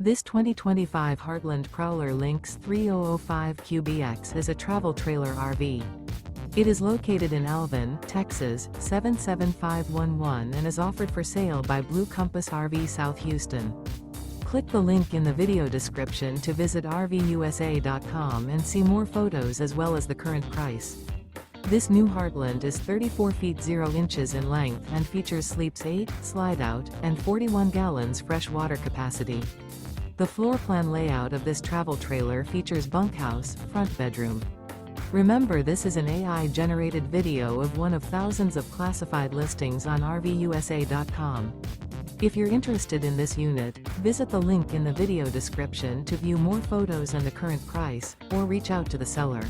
This 2025 Heartland Prowler Lynx 3005 QBX is a travel trailer RV. It is located in Alvin, Texas, 77511 and is offered for sale by Blue Compass RV South Houston. Click the link in the video description to visit RVUSA.com and see more photos as well as the current price. This new Heartland is 34 feet 0 inches in length and features sleeps 8, slide-out, and 41 gallons fresh water capacity. The floor plan layout of this travel trailer features bunkhouse, front bedroom. Remember, this is an AI-generated video of one of thousands of classified listings on RVUSA.com. If you're interested in this unit, visit the link in the video description to view more photos and the current price, or reach out to the seller.